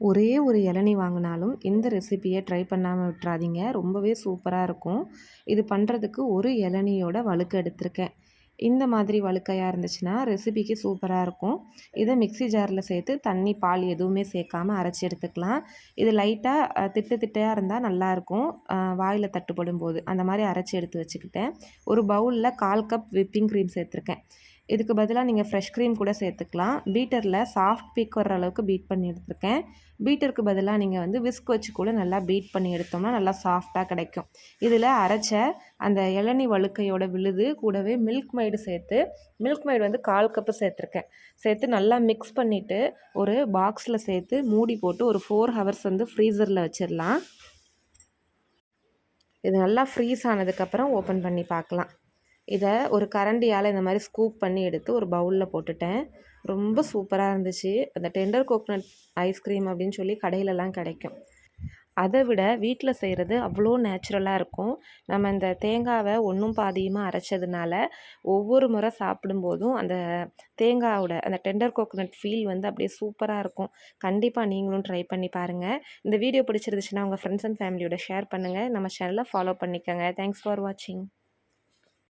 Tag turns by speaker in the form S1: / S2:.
S1: ஒரே ஒரு இளநீ வாங்கினாலும் இந்த ரெசிபியை ட்ரை பண்ணாமல் விட்டுறாதீங்க. ரொம்பவே சூப்பராக இருக்கும். இது பண்ணுறதுக்கு ஒரு இளநியோட வழுக்க எடுத்திருக்கேன். இந்த மாதிரி வழுக்கையாக இருந்துச்சுன்னா ரெசிபிக்கு சூப்பராக இருக்கும். இதை மிக்ஸி ஜாரில் சேர்த்து தண்ணி பால் எதுவுமே சேர்க்காம அரைச்சி எடுத்துக்கலாம். இது லைட்டாக திட்டு திட்டையாக இருந்தால் நல்லாயிருக்கும். வாயில் தட்டுப்படும் போது அந்த மாதிரி அரைச்சி எடுத்து வச்சுக்கிட்டேன். ஒரு பவுலில் 1/4 கப் விப்பிங் க்ரீம் சேர்த்துருக்கேன். இதுக்கு பதிலாக நீங்கள் ஃப்ரெஷ் க்ரீம் கூட சேர்த்துக்கலாம். பீட்டரில் சாஃப்ட் பீக் வர அளவுக்கு பீட் பண்ணி எடுத்துருக்கேன். பீட்டருக்கு பதிலாக நீங்கள் விஸ்க் வச்சு கூட நல்லா பீட் பண்ணி எடுத்தோம்னா நல்லா சாஃப்டாக கிடைக்கும். இதில் அரைச்ச அந்த இளநீ வழுக்கையோட விழுது கூடவே மில்க் மெய்டு சேர்த்து, மில்க் மெய்டு 1/4 கப்பு சேர்த்துருக்கேன். சேர்த்து நல்லா மிக்ஸ் பண்ணிவிட்டு ஒரு பாக்ஸில் சேர்த்து மூடி போட்டு ஒரு 4 ஹவர்ஸ் ஃப்ரீசரில் வச்சிடலாம். இது நல்லா ஃப்ரீஸ் ஆனதுக்கப்புறம் ஓப்பன் பண்ணி பார்க்கலாம். இதை ஒரு கரண்டியால் இந்த மாதிரி ஸ்கூப் பண்ணி எடுத்து ஒரு பவுலில் போட்டுட்டேன். ரொம்ப சூப்பராக இருந்துச்சு. அந்த டெண்டர் கோகனட் ஐஸ்கிரீம் அப்படின்னு சொல்லி கடையிலலாம் கிடைக்கும். அதை விட வீட்டில் செய்கிறது அவ்வளோ நேச்சுரலாக இருக்கும். நம்ம இந்த தேங்காவை ஒன்றும் பாதியுமாக அரைச்சதுனால ஒவ்வொரு முறை சாப்பிடும்போதும் அந்த தேங்காவோட அந்த டெண்டர் கோகனட் ஃபீல் அப்படியே சூப்பராக இருக்கும். கண்டிப்பாக நீங்களும் ட்ரை பண்ணி பாருங்கள். இந்த வீடியோ பிடிச்சிருந்துச்சுன்னா உங்கள் ஃப்ரெண்ட்ஸ் அண்ட் ஃபேமிலியோட ஷேர் பண்ணுங்கள். நம்ம சேனலை ஃபாலோ பண்ணிக்கோங்க. தேங்க்ஸ் ஃபார் வாட்சிங்.